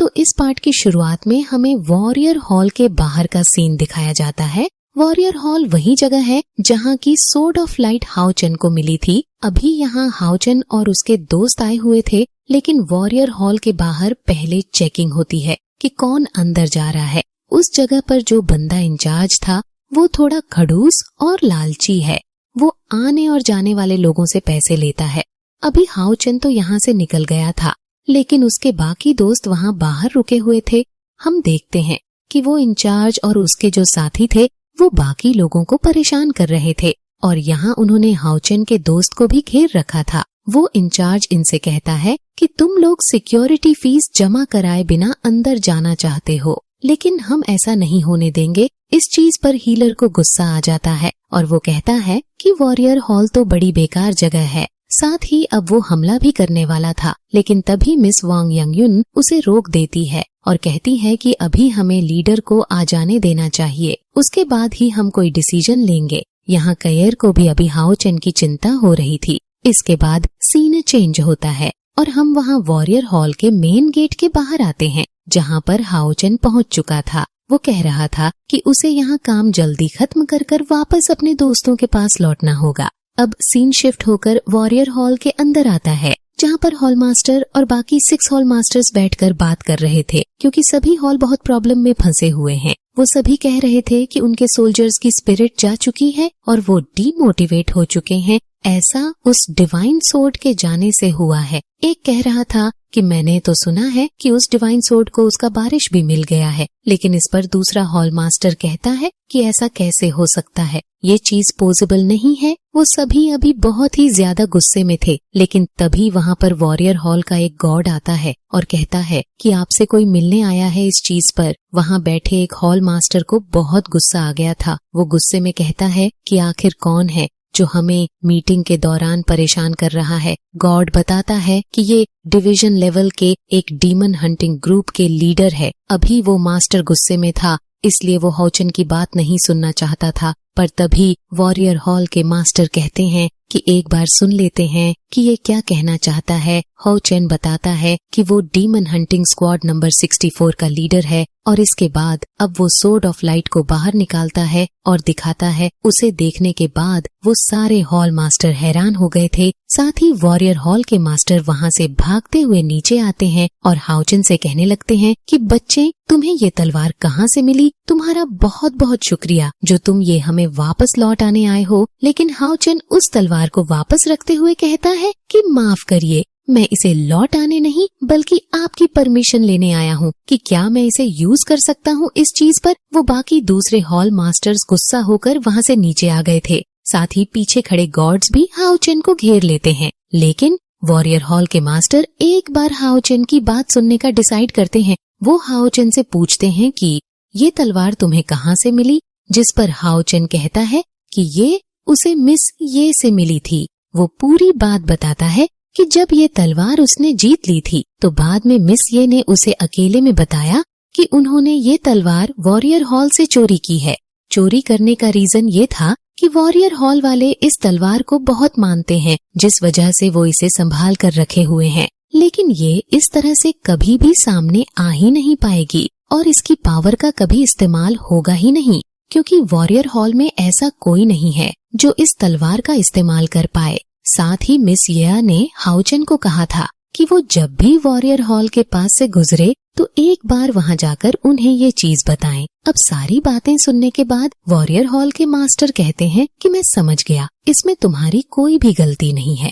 तो इस पार्ट की शुरुआत में हमें वॉरियर हॉल के बाहर का सीन दिखाया जाता है। वॉरियर हॉल वही जगह है जहाँ की सोर्ड ऑफ लाइट हाओ चेन को मिली थी। अभी यहाँ हाओ चेन और उसके दोस्त आए हुए थे, लेकिन वॉरियर हॉल के बाहर पहले चेकिंग होती है कि कौन अंदर जा रहा है। उस जगह पर जो बंदा इंचार्ज था वो थोड़ा खड़ूस और लालची है। वो आने और जाने वाले लोगों से पैसे लेता है। अभी हाओ चेन तो यहाँ से निकल गया था, लेकिन उसके बाकी दोस्त वहाँ बाहर रुके हुए थे। हम देखते हैं कि वो इंचार्ज और उसके जो साथी थे वो बाकी लोगों को परेशान कर रहे थे और यहाँ उन्होंने हाओ चेन के दोस्त को भी घेर रखा था। वो इंचार्ज इनसे कहता है कि तुम लोग सिक्योरिटी फीस जमा कराए बिना अंदर जाना चाहते हो, लेकिन हम ऐसा नहीं होने देंगे। इस चीज पर हीलर को गुस्सा आ जाता है और वो कहता है कि वॉरियर हॉल तो बड़ी बेकार जगह है। साथ ही अब वो हमला भी करने वाला था, लेकिन तभी मिस वांग यांगयुन उसे रोक देती है और कहती है कि अभी हमें लीडर को आ जाने देना चाहिए, उसके बाद ही हम कोई डिसीजन लेंगे। यहाँ कयर को भी अभी हाओ चेन की चिंता हो रही थी। इसके बाद सीन चेंज होता है और हम वहाँ वॉरियर हॉल के मेन गेट के बाहर आते हैं, जहाँ पर हाओ चेन पहुँच चुका था। वो कह रहा था कि उसे यहाँ काम जल्दी खत्म कर वापस अपने दोस्तों के पास लौटना होगा। अब सीन शिफ्ट होकर वॉरियर हॉल के अंदर आता है, जहाँ पर हॉल मास्टर और बाकी 6 हॉल मास्टर्स बैठकर बात कर रहे थे, क्योंकि सभी हॉल बहुत प्रॉब्लम में फंसे हुए हैं। वो सभी कह रहे थे कि उनके सोल्जर्स की स्पिरिट जा चुकी है और वो डीमोटिवेट हो चुके हैं। ऐसा उस डिवाइन सोर्ड के जाने से हुआ है। एक कह रहा था कि मैंने तो सुना है कि उस डिवाइन सोर्ड को उसका बारिश भी मिल गया है, लेकिन इस पर दूसरा हॉल मास्टर कहता है कि ऐसा कैसे हो सकता है, ये चीज पॉसिबल नहीं है। वो सभी अभी बहुत ही ज्यादा गुस्से में थे, लेकिन तभी वहाँ पर वॉरियर हॉल का एक गॉड आता है और कहता है कि आपसे कोई मिलने आया है इस चीज पर। वहाँ बैठे एक हॉल मास्टर को बहुत गुस्सा आ गया था। वो गुस्से में कहता है कि आखिर कौन है जो हमें मीटिंग के दौरान परेशान कर रहा है। गॉड बताता है कि ये डिवीजन लेवल के एक डीमन हंटिंग ग्रुप के लीडर है। अभी वो मास्टर गुस्से में था, इसलिए वो हाओ चेन की बात नहीं सुनना चाहता था, पर तभी वॉरियर हॉल के मास्टर कहते हैं कि एक बार सुन लेते हैं कि ये क्या कहना चाहता है। हाओ चेन बताता है कि वो डीमन हंटिंग स्क्वाड नंबर 64 का लीडर है और इसके बाद अब वो सोर्ड ऑफ लाइट को बाहर निकालता है और दिखाता है। उसे देखने के बाद वो सारे हॉल मास्टर हैरान हो गए थे। साथ ही वॉरियर हॉल के मास्टर वहाँ से भागते हुए नीचे आते हैं और हाओ चेन से कहने लगते हैं कि बच्चे, तुम्हें ये तलवार कहाँ से मिली? तुम्हारा बहुत बहुत शुक्रिया जो तुम ये हमें वापस लौट आने आए हो। लेकिन हाओ चेन उस तलवार को वापस रखते हुए कहता है कि माफ करिए, मैं इसे लौट आने नहीं बल्कि आपकी परमिशन लेने आया हूँ कि क्या मैं इसे यूज कर सकता हूँ इस चीज पर। वो बाकी दूसरे हॉल मास्टर्स गुस्सा होकर वहाँ से नीचे आ गए थे। साथ ही पीछे खड़े गॉड्स भी हाओ चेन को घेर लेते हैं, लेकिन वॉरियर हॉल के मास्टर एक बार हाओ चेन की बात सुनने का डिसाइड करते हैं। वो हाओ चेन से पूछते हैं कि ये तलवार तुम्हें कहाँ से मिली, जिस पर हाओ चेन कहता है कि ये उसे मिस ये से मिली थी। वो पूरी बात बताता है कि जब ये तलवार उसने जीत ली थी तो बाद में मिस ये ने उसे अकेले में बताया कि उन्होंने ये तलवार वॉरियर हॉल से चोरी की है। चोरी करने का रीजन ये था कि वॉरियर हॉल वाले इस तलवार को बहुत मानते हैं, जिस वजह से वो इसे संभाल कर रखे हुए हैं। लेकिन ये इस तरह से कभी भी सामने आ ही नहीं पाएगी और इसकी पावर का कभी इस्तेमाल होगा ही नहीं, क्योंकि वॉरियर हॉल में ऐसा कोई नहीं है जो इस तलवार का इस्तेमाल कर पाए। साथ ही मिस येया ने हाओ चेन को कहा था कि वो जब भी वॉरियर हॉल के पास से गुजरे तो एक बार वहाँ जाकर उन्हें ये चीज बताएं। अब सारी बातें सुनने के बाद वॉरियर हॉल के मास्टर कहते हैं कि मैं समझ गया, इसमें तुम्हारी कोई भी गलती नहीं है।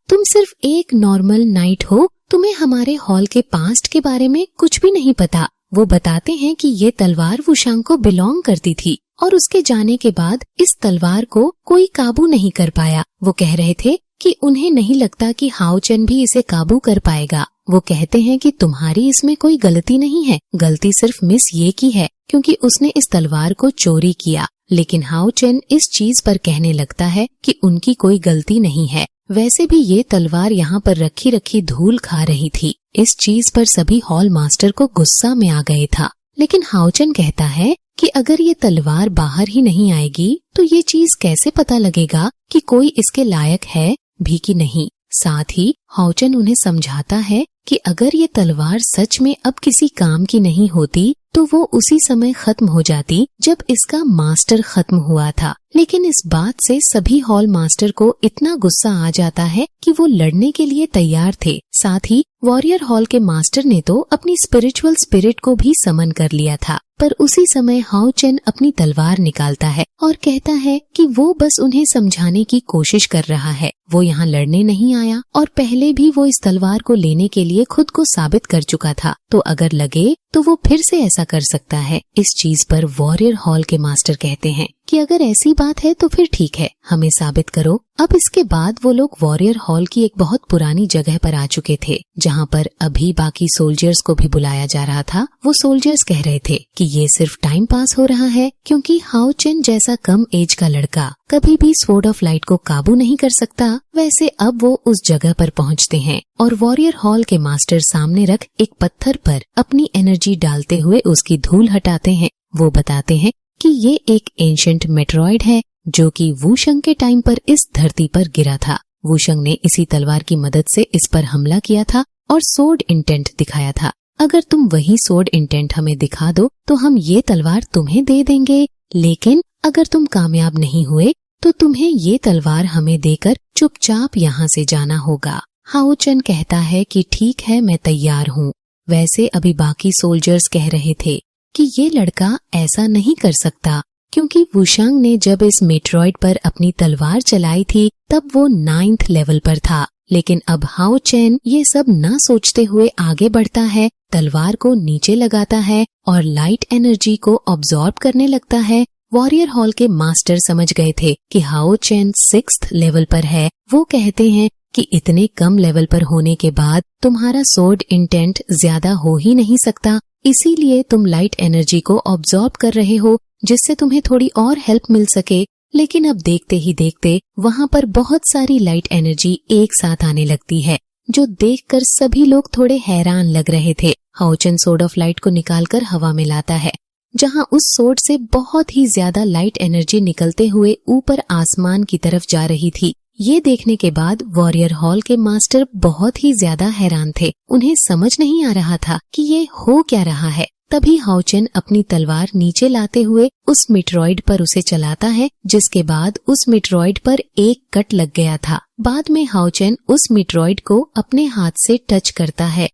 तुम सिर्फ एक नॉर्मल नाइट हो, तुम्हें हमारे हॉल के पास्ट के बारे में कुछ भी नहीं पता। वो बताते हैं कि ये तलवार वुशांग को बिलोंग करती थी और उसके जाने के बाद इस तलवार को कोई काबू नहीं कर पाया। वो कह रहे थे कि उन्हें नहीं लगता कि हाओ चेन भी इसे काबू कर पाएगा। वो कहते हैं कि तुम्हारी इसमें कोई गलती नहीं है, गलती सिर्फ मिस ये की है क्योंकि उसने इस तलवार को चोरी किया। लेकिन हाओ चेन इस चीज पर कहने लगता है कि उनकी कोई गलती नहीं है। वैसे भी ये तलवार यहाँ पर रखी रखी धूल खा रही थी। इस चीज पर सभी हॉल मास्टर को गुस्सा में आ गए था। लेकिन हाओ चेन कहता है कि अगर ये तलवार बाहर ही नहीं आएगी तो ये चीज कैसे पता लगेगा कि कोई इसके लायक है भी कि नहीं। साथ ही हाओ चेन उन्हें समझाता है कि अगर ये तलवार सच में अब किसी काम की नहीं होती तो वो उसी समय खत्म हो जाती जब इसका मास्टर खत्म हुआ था। लेकिन इस बात से सभी हॉल मास्टर को इतना गुस्सा आ जाता है कि वो लड़ने के लिए तैयार थे। साथ ही वॉरियर हॉल के मास्टर ने तो अपनी स्पिरिचुअल स्पिरिट को भी समन कर लिया था। पर उसी समय हाओ चेन अपनी तलवार निकालता है और कहता है कि वो बस उन्हें समझाने की कोशिश कर रहा है, वो यहाँ लड़ने नहीं आया और पहले भी वो इस तलवार को लेने के लिए खुद को साबित कर चुका था, तो अगर लगे तो वो फिर से ऐसा कर सकता है। इस चीज पर वॉरियर हॉल के मास्टर कहते हैं कि अगर ऐसी बात है तो फिर ठीक है, हमें साबित करो। अब इसके बाद वो लोग वॉरियर हॉल की एक बहुत पुरानी जगह पर आ चुके थे, जहाँ पर अभी बाकी सोल्जर्स को भी बुलाया जा रहा था। वो सोल्जर्स कह रहे थे कि ये सिर्फ टाइम पास हो रहा है, क्योंकि हाओ चेन जैसा कम एज का लड़का कभी भी स्वॉर्ड ऑफ लाइट को काबू नहीं कर सकता। वैसे अब वो उस जगह पर पहुँचते हैं और वॉरियर हॉल के मास्टर सामने रख एक पत्थर पर अपनी एनर्जी डालते हुए उसकी धूल हटाते हैं। वो बताते हैं कि ये एक एंशिएंट मेट्रॉइड है जो कि वूशंग के टाइम पर इस धरती पर गिरा था। वूशंग ने इसी तलवार की मदद से इस पर हमला किया था और सोर्ड इंटेंट दिखाया था। अगर तुम वही सोर्ड इंटेंट हमें दिखा दो तो हम ये तलवार तुम्हें दे देंगे, लेकिन अगर तुम कामयाब नहीं हुए तो तुम्हें ये तलवार हमें देकर चुपचाप यहाँ से जाना होगा। हाओ चेन कहता है कि ठीक है, मैं तैयार हूँ। वैसे अभी बाकी सोल्जर्स कह रहे थे कि ये लड़का ऐसा नहीं कर सकता, क्योंकि वूशंग ने जब इस मेट्रॉइड पर अपनी तलवार चलाई थी तब वो 9th लेवल पर था। लेकिन अब हाओ चेन ये सब न सोचते हुए आगे बढ़ता है, तलवार को नीचे लगाता है और लाइट एनर्जी को ऑब्जॉर्ब करने लगता है। वॉरियर हॉल के मास्टर समझ गए थे कि हाओ चेन 6th लेवल पर है। वो कहते हैं कि इतने कम लेवल पर होने के बाद तुम्हारा सोर्ड इंटेंट ज्यादा हो ही नहीं सकता, इसीलिए तुम लाइट एनर्जी को ऑब्जॉर्ब कर रहे हो जिससे तुम्हें थोड़ी और हेल्प मिल सके। लेकिन अब देखते ही देखते वहाँ पर बहुत सारी लाइट एनर्जी एक साथ आने लगती है, जो देखकर सभी लोग थोड़े हैरान लग रहे थे। हाओ चेन सोर्ड ऑफ लाइट को निकालकर हवा में लाता है, जहाँ उस सोर्ड से बहुत ही ज्यादा लाइट एनर्जी निकलते हुए ऊपर आसमान की तरफ जा रही थी। ये देखने के बाद वॉरियर हॉल के मास्टर बहुत ही ज्यादा हैरान थे। उन्हें समझ नहीं आ रहा था कि ये हो क्या रहा है। तभी हाओ चेन अपनी तलवार नीचे लाते हुए उस मेट्रॉइड पर उसे चलाता है, जिसके बाद उस मेट्रॉइड पर एक कट लग गया था। बाद में हाओ चेन उस मेट्रॉइड को अपने हाथ से टच करता है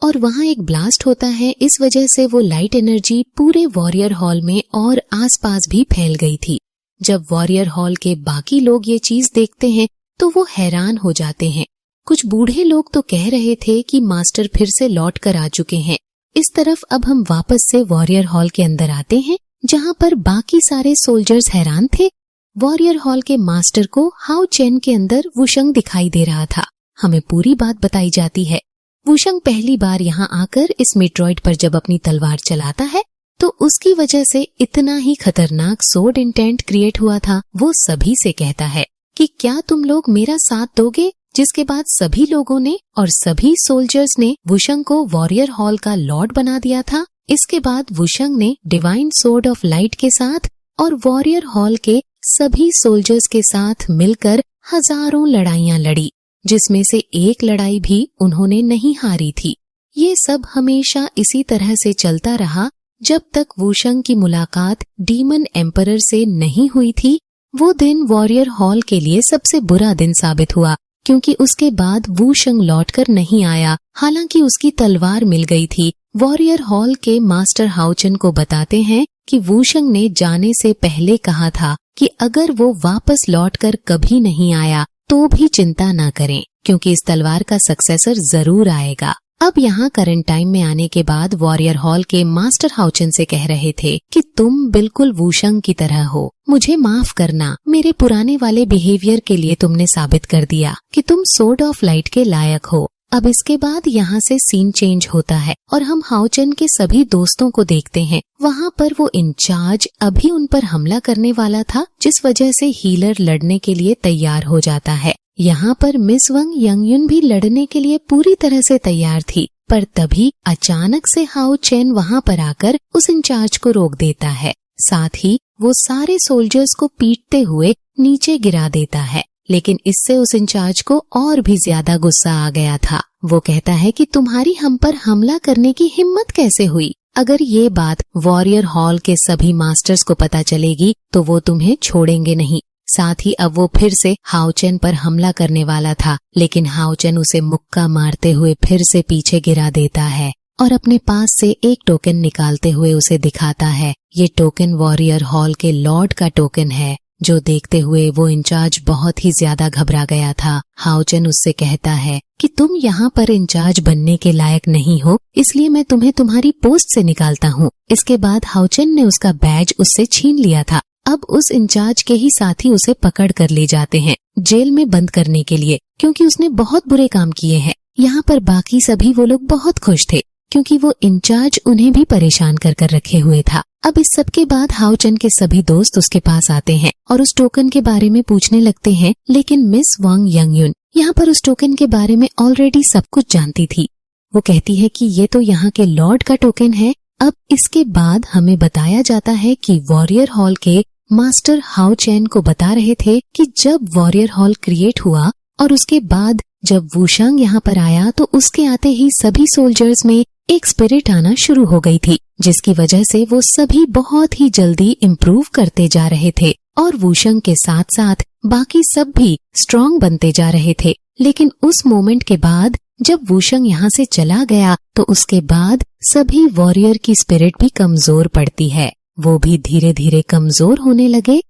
और वहाँ एक ब्लास्ट होता है। इस वजह से वो लाइट एनर्जी पूरे वॉरियर हॉल में और आसपास भी फैल गई थी। जब वॉरियर हॉल के बाकी लोग ये चीज देखते हैं तो वो हैरान हो जाते हैं। कुछ बूढ़े लोग तो कह रहे थे कि मास्टर फिर से लौट कर आ चुके हैं। इस तरफ अब हम वापस से वॉरियर हॉल के अंदर आते हैं, जहाँ पर बाकी सारे सोल्जर्स हैरान थे। वॉरियर हॉल के मास्टर को हाओ चेन के अंदर वूशंग दिखाई दे रहा था। हमें पूरी बात बताई जाती है। वूशंग पहली बार यहाँ आकर इस मेट्रॉइड पर जब अपनी तलवार चलाता है तो उसकी वजह से इतना ही खतरनाक सोर्ड इंटेंट क्रिएट हुआ था। वो सभी से कहता है कि क्या तुम लोग मेरा साथ दोगे, जिसके बाद सभी लोगों ने और सभी सोल्जर्स ने वूशंग को वॉरियर हॉल का लॉर्ड बना दिया था। इसके बाद वूशंग ने डिवाइन सोर्ड ऑफ लाइट के साथ और वॉरियर हॉल के सभी सोल्जर्स के साथ मिलकर हजारों लड़ाइयां लड़ी, जिसमें से एक लड़ाई भी उन्होंने नहीं हारी थी। ये सब हमेशा इसी तरह से चलता रहा जब तक वूशंग की मुलाकात डीमन एम्परर से नहीं हुई थी। वो दिन वॉरियर हॉल के लिए सबसे बुरा दिन साबित हुआ, क्योंकि उसके बाद वूशंग लौटकर नहीं आया। हालांकि उसकी तलवार मिल गई थी। वॉरियर हॉल के मास्टर हाओ चेन को बताते हैं कि वूशंग ने जाने से पहले कहा था कि अगर वो वापस लौटकर कभी नहीं आया तो भी चिंता न करें, क्योंकि इस तलवार का सक्सेसर जरूर आएगा। अब यहाँ करंट टाइम में आने के बाद वॉरियर हॉल के मास्टर हाओ चेन से कह रहे थे कि तुम बिल्कुल वूशंग की तरह हो, मुझे माफ करना। मेरे पुराने वाले बिहेवियर के लिए तुमने साबित कर दिया कि तुम सोर्ड ऑफ लाइट के लायक हो। अब इसके बाद यहाँ से सीन चेंज होता है और हम हाओ चेन के सभी दोस्तों को देखते हैं। वहाँ पर वो इंचार्ज अभी उन पर हमला करने वाला था, जिस वजह से हीलर लड़ने के लिए तैयार हो जाता है। यहाँ पर मिस वंग यंगयुन भी लड़ने के लिए पूरी तरह से तैयार थी, पर तभी अचानक से हाओ चेन वहाँ पर आकर उस इंचार्ज को रोक देता है। साथ ही वो सारे सोल्जर्स को पीटते हुए नीचे गिरा देता है। लेकिन इससे उस इंचार्ज को और भी ज्यादा गुस्सा आ गया था। वो कहता है कि तुम्हारी हम पर हमला करने की हिम्मत कैसे हुई? अगर ये बात वॉरियर हॉल के सभी मास्टर्स को पता चलेगी तो वो तुम्हें छोड़ेंगे नहीं। साथ ही अब वो फिर से हाओचेन पर हमला करने वाला था, लेकिन हाओचेन उसे मुक्का मारते हुए फिर से पीछे गिरा देता है और अपने पास से एक टोकन निकालते हुए उसे दिखाता है। ये टोकन वॉरियर हॉल के लॉर्ड का टोकन है, जो देखते हुए वो इंचार्ज बहुत ही ज्यादा घबरा गया था। हाओचेन उससे कहता है कि तुम यहाँ पर इंचार्ज बनने के लायक नहीं हो, इसलिए मैं तुम्हें तुम्हारी पोस्ट से निकालता हूँ। इसके बाद हाओचेन ने उसका बैज उससे छीन लिया था। अब उस इंचार्ज के ही साथी उसे पकड़ कर ले जाते हैं जेल में बंद करने के लिए, क्योंकि उसने बहुत बुरे काम किए हैं। यहाँ पर बाकी सभी वो लोग बहुत खुश थे, क्योंकि वो इंचार्ज उन्हें भी परेशान कर कर रखे हुए था। अब इस सब के बाद हाओचेन के सभी दोस्त उसके पास आते हैं और उस टोकन के बारे में पूछने लगते हैं, लेकिन मिस वांग यंगयुन यहाँ पर उस टोकन के बारे में ऑलरेडी सब कुछ जानती थी। वो कहती है कि ये तो यहाँ के लॉर्ड का टोकन है। अब इसके बाद हमें बताया जाता है कि वॉरियर हॉल के मास्टर हाओचेन को बता रहे थे कि जब वॉरियर हॉल क्रिएट हुआ और उसके बाद जब वूशांग यहाँ पर आया तो उसके आते ही सभी सोल्जर्स में एक स्पिरिट आना शुरू हो गई थी, जिसकी वजह से वो सभी बहुत ही जल्दी इम्प्रूव करते जा रहे थे और वूशांग के साथ साथ बाकी सब भी स्ट्रॉन्ग बनते जा रहे थे। लेकिन उस मोमेंट के बाद जब वूशांग यहाँ से चला गया तो उसके बाद सभी वॉरियर की स्पिरिट भी कमजोर पड़ती है। वो भी धीरे धीरे कमजोर होने लगे,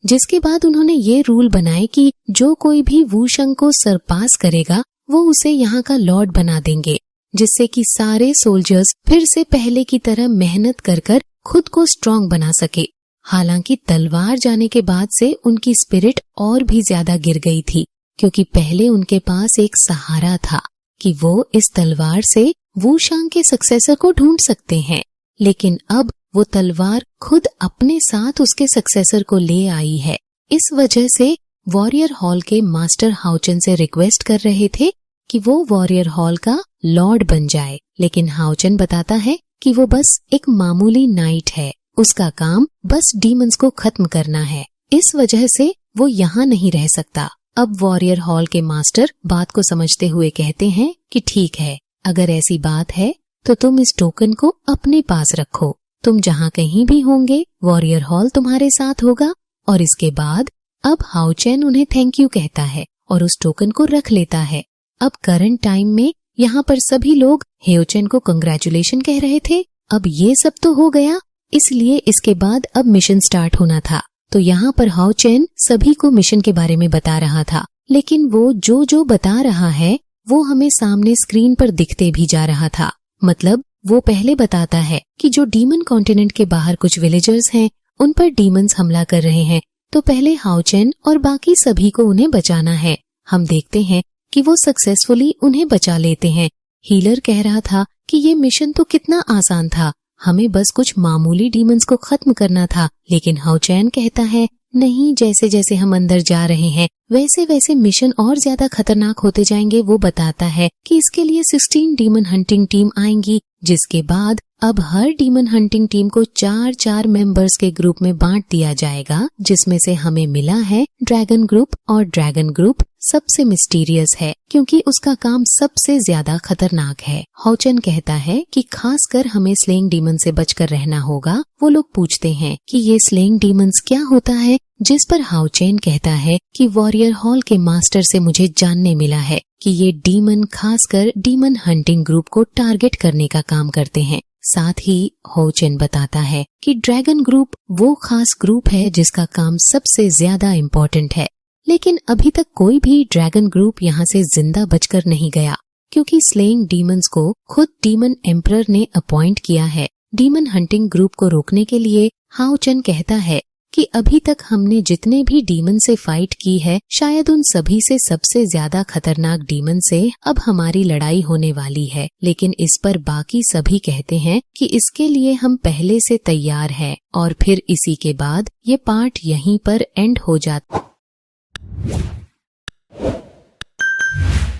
जिसके बाद उन्होंने ये रूल बनाए कि जो कोई भी वूशंग को सरपास करेगा वो उसे यहाँ का लॉर्ड बना देंगे, जिससे कि सारे सोल्जर्स फिर से पहले की तरह मेहनत कर कर खुद को स्ट्रॉन्ग बना सके। हालांकि तलवार जाने के बाद से उनकी स्पिरिट और भी ज्यादा गिर गई थी, क्योंकि पहले उनके पास एक सहारा था कि वो इस तलवार से वूशांग के सक्सेसर को ढूंढ सकते हैं। लेकिन अब वो तलवार खुद अपने साथ उसके सक्सेसर को ले आई है। इस वजह से वॉरियर हॉल के मास्टर हाओचेन से रिक्वेस्ट कर रहे थे कि वो वॉरियर हॉल का लॉर्ड बन जाए, लेकिन हाओचेन बताता है कि वो बस एक मामूली नाइट है, उसका काम बस डीमंस को खत्म करना है, इस वजह से वो यहाँ नहीं रह सकता। अब वॉरियर हॉल के मास्टर बात को समझते हुए कहते हैं कि ठीक है, अगर ऐसी बात है तो तुम इस टोकन को अपने पास रखो, तुम जहाँ कहीं भी होंगे वॉरियर हॉल तुम्हारे साथ होगा। और इसके बाद अब हाओचेन उन्हें थैंक यू कहता है और उस टोकन को रख लेता है। अब करंट टाइम में यहाँ पर सभी लोग हाओचेन को कंग्रेचुलेशन कह रहे थे। अब ये सब तो हो गया, इसलिए इसके बाद अब मिशन स्टार्ट होना था। तो यहाँ पर हाओचेन सभी को मिशन के बारे में बता रहा था, लेकिन वो जो बता रहा है वो हमें सामने स्क्रीन पर दिखते भी जा रहा था। मतलब वो पहले बताता है कि जो डीमन कॉन्टिनेंट के बाहर कुछ विलेजर्स हैं उन पर डीमंस हमला कर रहे हैं, तो पहले हाओचेन और बाकी सभी को उन्हें बचाना है। हम देखते हैं कि वो सक्सेसफुली उन्हें बचा लेते हैं। हीलर कह रहा था कि ये मिशन तो कितना आसान था, हमें बस कुछ मामूली डीमंस को खत्म करना था, लेकिन हाओचेन कहता है नहीं, जैसे जैसे हम अंदर जा रहे हैं वैसे वैसे मिशन और ज्यादा खतरनाक होते जाएंगे। वो बताता है कि इसके लिए 16 डीमन हंटिंग टीम आएंगी, जिसके बाद अब हर डीमन हंटिंग टीम को 4-4 मेंबर्स के ग्रुप में बांट दिया जाएगा, जिसमें से हमें मिला है ड्रैगन ग्रुप। और ड्रैगन ग्रुप सबसे मिस्टीरियस है क्योंकि उसका काम सबसे ज्यादा खतरनाक है। हाओचेन कहता है कि खासकर हमें स्लेइंग डीमन से बचकर रहना होगा। वो लोग पूछते हैं कि ये स्लेइंग डीमंस क्या होता है, जिस पर हाओचेन कहता है कि वॉरियर हॉल के मास्टर से मुझे जानने मिला है कि ये डीमन खासकर डीमन हंटिंग ग्रुप को टारगेट करने का काम करते हैं। साथ ही हाओचेन बताता है कि ड्रैगन ग्रुप वो खास ग्रुप है जिसका काम सबसे ज्यादा इम्पोर्टेंट है, लेकिन अभी तक कोई भी ड्रैगन ग्रुप यहाँ से जिंदा बचकर नहीं गया, क्योंकि स्लेइंग डीमंस को खुद डीमन एम्परर ने अपॉइंट किया है। डीमन हंटिंग ग्रुप को रोकने के लिए हाओचेन कहता है कि अभी तक हमने जितने भी डीमन से फाइट की है, शायद उन सभी से सबसे ज्यादा खतरनाक डीमन से अब हमारी लड़ाई होने वाली है। लेकिन इस पर बाकी सभी कहते हैं कि इसके लिए हम पहले से तैयार हैं। और फिर इसी के बाद ये पार्ट यहीं पर एंड हो जाता।